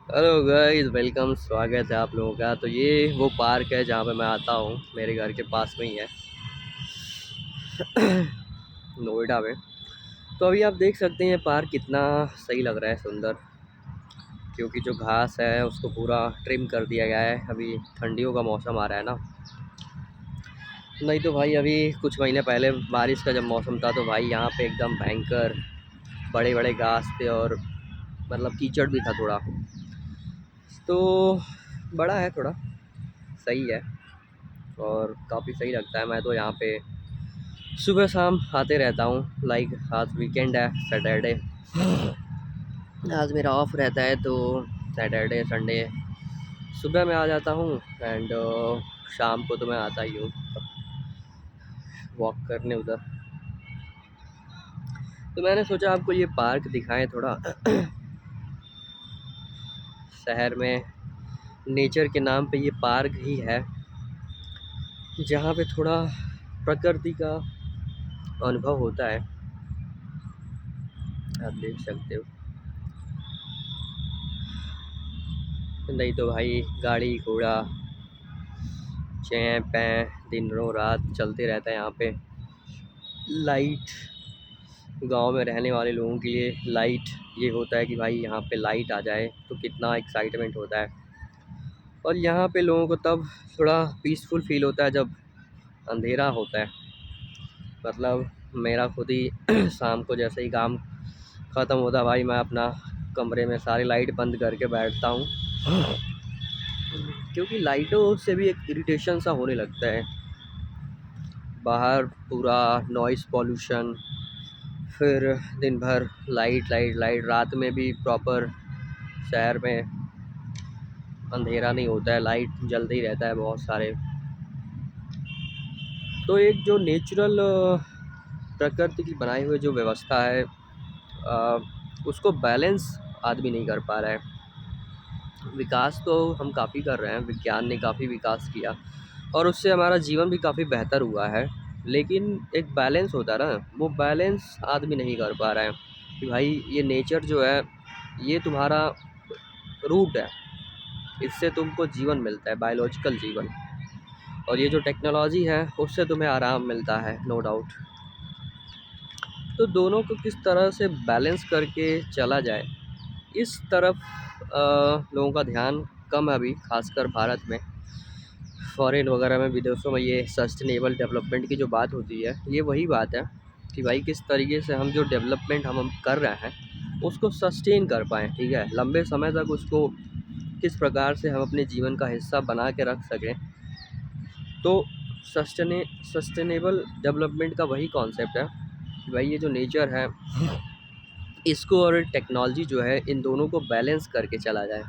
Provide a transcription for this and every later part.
Hello guys, welcome, स्वागत है आप लोगों का। तो ये वो पार्क है जहाँ पे मैं आता हूँ, मेरे घर के पास में ही है, नोएडा में। तो अभी आप देख सकते हैं ये पार्क कितना सही लग रहा है, सुंदर। क्योंकि जो घास है उसको पूरा ट्रिम कर दिया गया है। अभी ठंडियों का मौसम आ रहा है ना, नहीं तो भाई अभी कुछ महीने पहले बारिश का जब मौसम था तो भाई यहाँ पे एकदम भयंकर बड़े बड़े घास थे और मतलब कीचड़ भी था थोड़ा। तो बड़ा है, थोड़ा सही है और काफ़ी सही लगता है। मैं तो यहाँ पे सुबह शाम आते रहता हूँ। लाइक आज वीकेंड है, सैटरडे, आज मेरा ऑफ रहता है, तो सैटरडे संडे सुबह मैं आ जाता हूँ एंड शाम को तो मैं आता ही हूँ वॉक करने उधर। तो मैंने सोचा आपको ये पार्क दिखाएं थोड़ा। शहर में नेचर के नाम पे ये पार्क ही है जहाँ पे थोड़ा प्रकृति का अनुभव होता है। आप देख सकते हो, नहीं तो भाई गाड़ी घोड़ा चैं पैं दिनों रात चलते रहता है यहाँ पे। लाइट, गांव में रहने वाले लोगों के लिए लाइट ये होता है कि भाई यहाँ पे लाइट आ जाए तो कितना एक्साइटमेंट होता है। और यहाँ पे लोगों को तब थोड़ा पीसफुल फील होता है जब अंधेरा होता है। मतलब मेरा खुद ही शाम को जैसे ही काम ख़त्म होता है भाई, मैं अपना कमरे में सारी लाइट बंद करके बैठता हूँ, क्योंकि लाइटों से भी एक इरिटेशन सा होने लगता है। बाहर पूरा नॉइज़ पॉल्यूशन, फिर दिन भर लाइट लाइट लाइट, रात में भी प्रॉपर शहर में अंधेरा नहीं होता है, लाइट जलते ही रहता है बहुत सारे। तो एक जो नेचुरल प्रकृति की बनाई हुई जो व्यवस्था है, उसको बैलेंस आदमी नहीं कर पा रहा है। विकास तो हम काफ़ी कर रहे हैं, विज्ञान ने काफ़ी विकास किया और उससे हमारा जीवन भी काफ़ी बेहतर हुआ है, लेकिन एक बैलेंस होता है ना, वो बैलेंस आदमी नहीं कर पा रहा है। कि भाई ये नेचर जो है ये तुम्हारा रूट है, इससे तुमको जीवन मिलता है, बायोलॉजिकल जीवन। और ये जो टेक्नोलॉजी है उससे तुम्हें आराम मिलता है, नो डाउट। तो दोनों को किस तरह से बैलेंस करके चला जाए, इस तरफ लोगों का ध्यान कम है अभी, खासकर भारत में। फॉरेन वगैरह में, विदेशों में ये सस्टेनेबल डेवलपमेंट की जो बात होती है, ये वही बात है कि भाई किस तरीके से हम जो डेवलपमेंट हम कर रहे हैं उसको सस्टेन कर पाएँ, ठीक है, लंबे समय तक उसको किस प्रकार से हम अपने जीवन का हिस्सा बना के रख सकें। तो सस्टेनेबल डेवलपमेंट का वही कॉन्सेप्ट है कि भाई ये जो नेचर है इसको और टेक्नोलॉजी जो है, इन दोनों को बैलेंस करके चला जाए।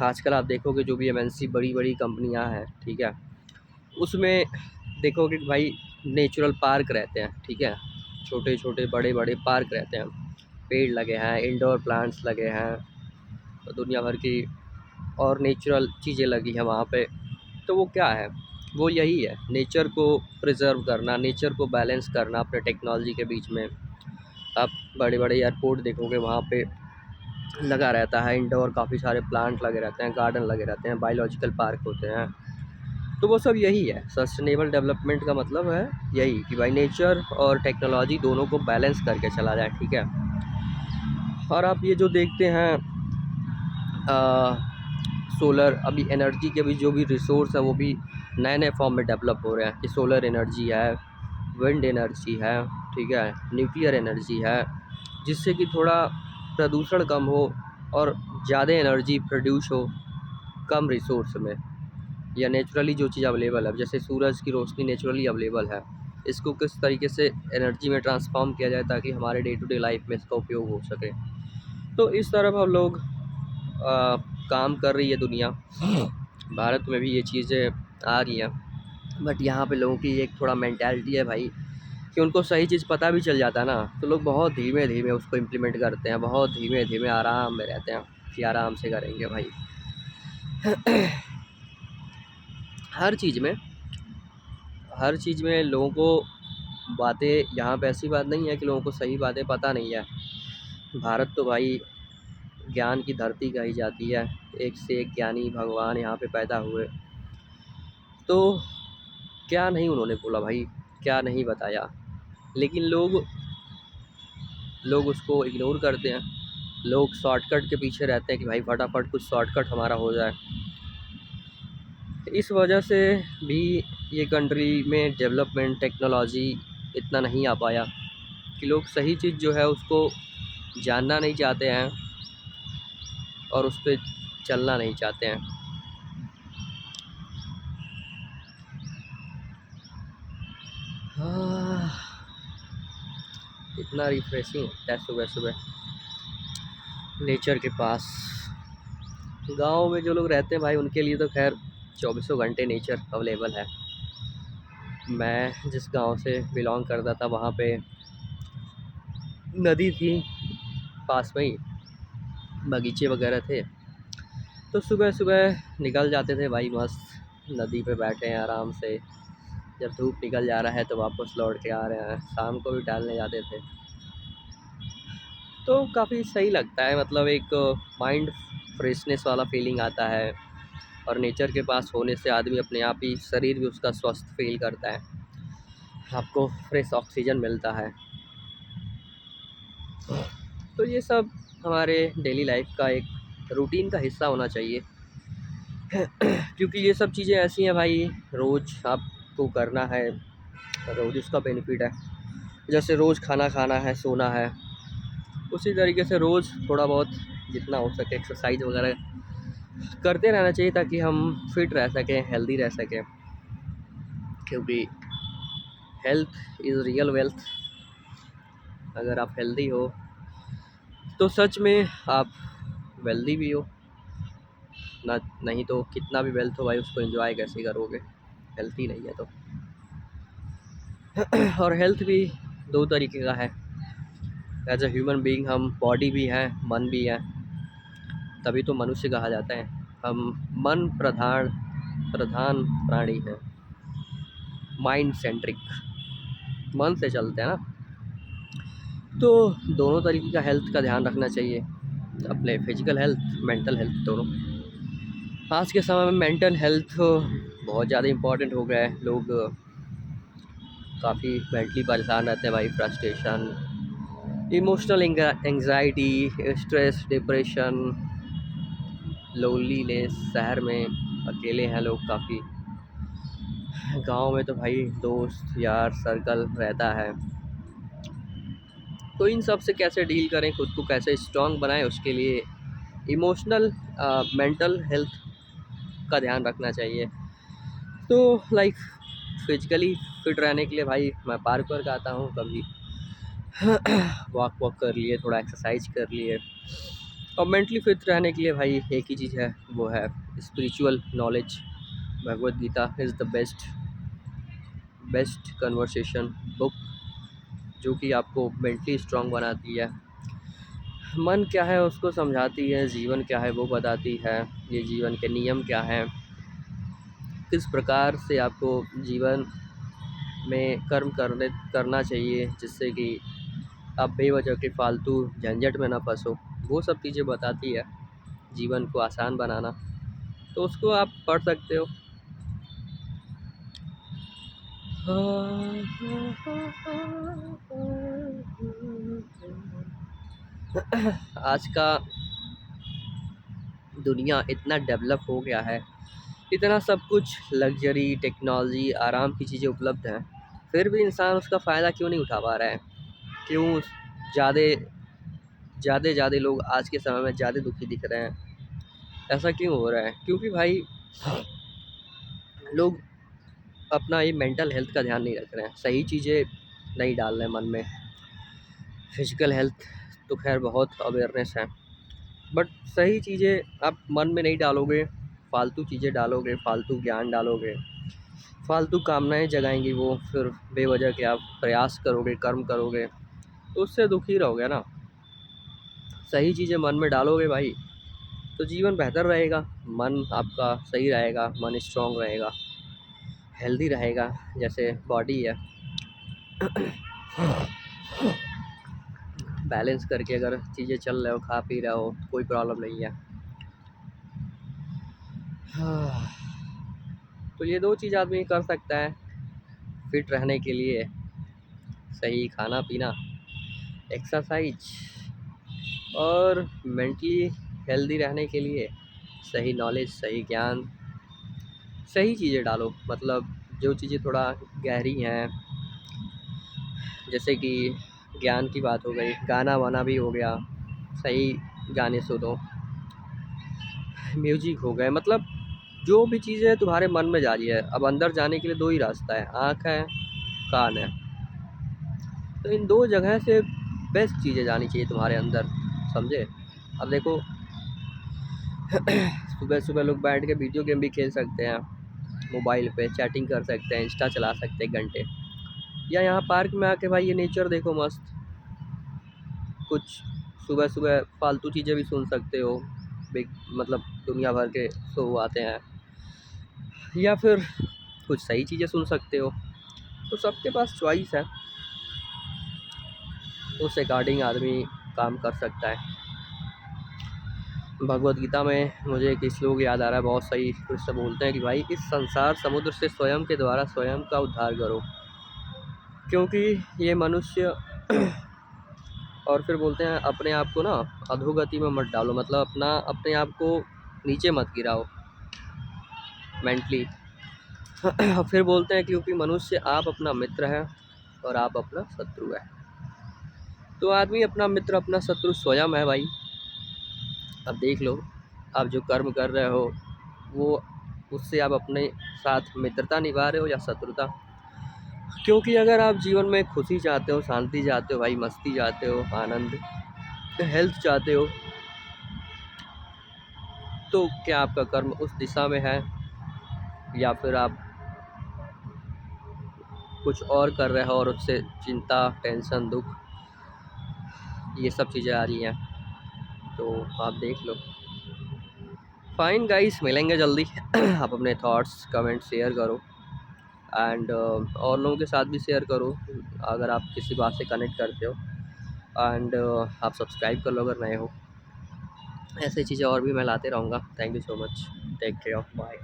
आजकल आप देखोगे जो भी एमएनसी बड़ी बड़ी कंपनियां हैं, ठीक है, उसमें देखोगे कि भाई नेचुरल पार्क रहते हैं, ठीक है, छोटे छोटे बड़े बड़े पार्क रहते हैं, पेड़ लगे हैं, इंडोर प्लांट्स लगे हैं, तो दुनिया भर की और नेचुरल चीज़ें लगी हैं वहाँ पे। तो वो क्या है, वो यही है, नेचर को प्रिजर्व करना, नेचर को बैलेंस करना अपने टेक्नोलॉजी के बीच में। आप बड़े बड़े एयरपोर्ट देखोगे वहाँ पे लगा रहता है इंडोर, काफ़ी सारे प्लांट लगे रहते हैं, गार्डन लगे रहते हैं, बायोलॉजिकल पार्क होते हैं। तो वो सब यही है, सस्टेनेबल डेवलपमेंट का मतलब है यही कि भाई नेचर और टेक्नोलॉजी दोनों को बैलेंस करके चला जाए, ठीक है। और आप ये जो देखते हैं सोलर, अभी एनर्जी के भी जो भी रिसोर्स है वो भी नए नए फॉर्म में डेवलप हो रहे हैं, कि सोलर एनर्जी है, विंड एनर्जी है, ठीक है, न्यूक्लियर एनर्जी है, जिससे कि थोड़ा प्रदूषण कम हो और ज़्यादा एनर्जी प्रोड्यूस हो कम रिसोर्स में। या नेचुरली जो चीज़ अवेलेबल है, जैसे सूरज की रोशनी नेचुरली अवेलेबल है, इसको किस तरीके से एनर्जी में ट्रांसफॉर्म किया जाए ताकि हमारे डे टू डे लाइफ में इसका उपयोग हो सके। तो इस तरफ हम लोग काम कर रही है दुनिया। भारत में भी ये चीज़ें आ रही हैं, बट यहाँ पे लोगों की एक थोड़ा मेंटालिटी है भाई कि उनको सही चीज़ पता भी चल जाता है ना, तो लोग बहुत धीमे धीमे उसको इम्प्लीमेंट करते हैं, बहुत धीमे धीमे आराम में रहते हैं कि आराम से करेंगे भाई। हर चीज़ में, हर चीज़ में लोगों को बातें, यहाँ पे ऐसी बात नहीं है कि लोगों को सही बातें पता नहीं है। भारत तो भाई ज्ञान की धरती कही जाती है। एक से एक ज्ञानी भगवान यहाँ पे पैदा हुए, तो क्या नहीं उन्होंने बोला भाई, क्या नहीं बताया। लेकिन लोग उसको इग्नोर करते हैं। लोग शॉर्टकट के पीछे रहते हैं कि भाई फटाफट कुछ शॉर्टकट हमारा हो जाए। इस वजह से भी ये कंट्री में डेवलपमेंट टेक्नोलॉजी इतना नहीं आ पाया कि लोग सही चीज़ जो है उसको जानना नहीं चाहते हैं और उस पर चलना नहीं चाहते हैं। हाँ, इतना रिफ्रेशिंग होता है सुबह सुबह नेचर के पास। गांव में जो लोग रहते हैं भाई उनके लिए तो खैर चौबीसों घंटे नेचर अवेलेबल है। मैं जिस गांव से बिलोंग करता था वहाँ पे नदी थी पास में ही, बगीचे वगैरह थे, तो सुबह सुबह निकल जाते थे भाई, मस्त नदी पे बैठे हैं आराम से। जब धूप निकल जा रहा है तो वापस लौट के आ रहे हैं, शाम को भी टहलने जाते थे। तो काफ़ी सही लगता है, मतलब एक माइंड फ्रेशनेस वाला फीलिंग आता है। और नेचर के पास होने से आदमी अपने आप ही, शरीर भी उसका स्वस्थ फील करता है, आपको फ्रेश ऑक्सीजन मिलता है। तो ये सब हमारे डेली लाइफ का एक रूटीन का हिस्सा होना चाहिए। क्योंकि ये सब चीज़ें ऐसी हैं भाई, रोज़ आपको करना है, रोज़ उसका बेनिफिट है। जैसे रोज़ खाना खाना है, सोना है, उसी तरीके से रोज़ थोड़ा बहुत जितना हो सके एक्सरसाइज वगैरह करते रहना चाहिए, ताकि हम फिट रह सकें, हेल्दी रह सकें। क्योंकि हेल्थ इज़ रियल वेल्थ। अगर आप हेल्दी हो तो सच में आप वेल्दी भी हो ना। नहीं तो कितना भी वेल्थ हो भाई, उसको एंजॉय कैसे करोगे, हेल्थी नहीं है तो। और हेल्थ भी दो तरीके का है। एज अ ह्यूमन बीइंग हम बॉडी भी हैं, मन भी है, तभी तो मनुष्य कहा जाता है। हम मन प्रधान प्रधान प्राणी हैं, माइंड सेंट्रिक, मन से चलते हैं ना। तो दोनों तरीके का हेल्थ का ध्यान रखना चाहिए, अपने फिजिकल हेल्थ, मेंटल हेल्थ दोनों। आज के समय में मेंटल हेल्थ बहुत ज़्यादा इम्पोर्टेंट हो गया है। लोग काफ़ी मेंटली परेशान रहते हैं भाई, frustration, emotional anxiety, stress, depression, loneliness. शहर में अकेले हैं लोग काफ़ी, गांव में तो भाई दोस्त यार सर्कल रहता है। तो इन सब से कैसे डील करें, खुद को कैसे स्ट्रांग बनाएं, उसके लिए इमोशनल मेंटल हेल्थ का ध्यान रखना चाहिए। तो लाइक फिजिकली फिट रहने के लिए भाई मैं पार्क वर्क आता हूँ कभी, वॉक कर लिए, थोड़ा एक्सरसाइज कर लिए। और मेंटली फिट रहने के लिए भाई एक ही चीज़ है, वो है spiritual knowledge. Bhagavad Gita is the best best conversation book, जो कि आपको मेंटली स्ट्रांग बनाती है। मन क्या है उसको समझाती है, जीवन क्या है वो बताती है, ये जीवन के नियम क्या हैं, किस प्रकार से आपको जीवन में कर्म करना चाहिए, जिससे कि आप बेवजह के फालतू झंझट में ना फंसो। वो सब चीज़ें बताती है जीवन को आसान बनाना। तो उसको आप पढ़ सकते हो। आज का दुनिया इतना डेवलप हो गया है, इतना सब कुछ लग्जरी, टेक्नोलॉजी, आराम की चीज़ें उपलब्ध हैं, फिर भी इंसान उसका फ़ायदा क्यों नहीं उठा पा रहा है? क्यों ज़्यादा ज़्यादा लोग आज के समय में ज़्यादा दुखी दिख रहे हैं? ऐसा क्यों हो रहा है? क्योंकि भाई लोग अपना ये मेंटल हेल्थ का ध्यान नहीं रख रहे हैं, सही चीज़ें नहीं डाल रहे हैं मन में। फिजिकल हेल्थ तो खैर बहुत अवेयरनेस है, बट सही चीज़ें आप मन में नहीं डालोगे, फालतू चीज़ें डालोगे, फालतू ज्ञान डालोगे, फालतू कामनाएं जगाएंगी वो, फिर बेवजह के आप प्रयास करोगे, कर्म करोगे, तो उससे दुखी रहोगे ना। सही चीज़ें मन में डालोगे भाई तो जीवन बेहतर रहेगा, मन आपका सही रहेगा, मन स्ट्रांग रहेगा, हेल्दी रहेगा। जैसे बॉडी है, बैलेंस करके अगर चीज़ें चल रहे हो, खा पी रहे हो, कोई प्रॉब्लम नहीं है। हाँ, तो ये 2 चीज़ आदमी कर सकता है फिट रहने के लिए। सही खाना-पीना, एक्सरसाइज, और मेंटली हेल्दी रहने के लिए सही नॉलेज, सही ज्ञान, सही चीज़ें डालो। मतलब जो चीज़ें थोड़ा गहरी हैं, जैसे कि ज्ञान की बात हो गई, गाना-वाना भी हो गया, सही गाने सुनो, म्यूजिक हो गए, मतलब जो भी चीज़ें तुम्हारे मन में जा रही है। अब अंदर जाने के लिए 2 ही रास्ता है, आँख है, कान है। तो इन 2 जगह से बेस्ट चीज़ें जानी चाहिए तुम्हारे अंदर, समझे? अब देखो सुबह-सुबह लोग बैठ के वीडियो गेम भी खेल सकते हैं, मोबाइल पे चैटिंग कर सकते हैं, इंस्टा चला सकते हैं घंटे, या यहाँ पार्क में आके भाई ये नेचर देखो मस्त। कुछ सुबह-सुबह फालतू चीज़ें भी सुन सकते हो, बिग मतलब दुनिया भर के शो आते हैं, या फिर कुछ सही चीज़ें सुन सकते हो। तो सबके पास चॉइस है, उस अकॉर्डिंग आदमी काम कर सकता है। भगवद गीता में मुझे एक श्लोक याद आ रहा है, बहुत सही। कृष्ण बोलते हैं कि भाई इस संसार समुद्र से स्वयं के द्वारा स्वयं का उद्धार करो, क्योंकि ये मनुष्य और फिर बोलते हैं अपने आप को ना अधोगति में मत डालो, मतलब अपने आप को नीचे मत गिराओ मेंटली। फिर बोलते हैं क्योंकि मनुष्य आप अपना मित्र है और आप अपना शत्रु है। तो आदमी अपना मित्र अपना शत्रु स्वयं है भाई। अब देख लो, आप जो कर्म कर रहे हो वो उससे आप अपने साथ मित्रता निभा रहे हो या शत्रुता। क्योंकि अगर आप जीवन में खुशी चाहते हो, शांति चाहते हो भाई, मस्ती चाहते हो, आनंद, हेल्थ चाहते हो, तो क्या आपका कर्म उस दिशा में है, या फिर आप कुछ और कर रहे हो और उससे चिंता, टेंशन, दुख, ये सब चीज़ें आ रही हैं। तो आप देख लो। फाइन गाइस, मिलेंगे जल्दी। आप अपने थॉट्स कमेंट शेयर करो, एंड और लोगों के साथ भी शेयर करो अगर आप किसी बात से कनेक्ट करते हो, एंड आप सब्सक्राइब कर लो अगर नए हो। ऐसी चीज़ें और भी मैं लाते रहूँगा। Thank you so much, take care, bye.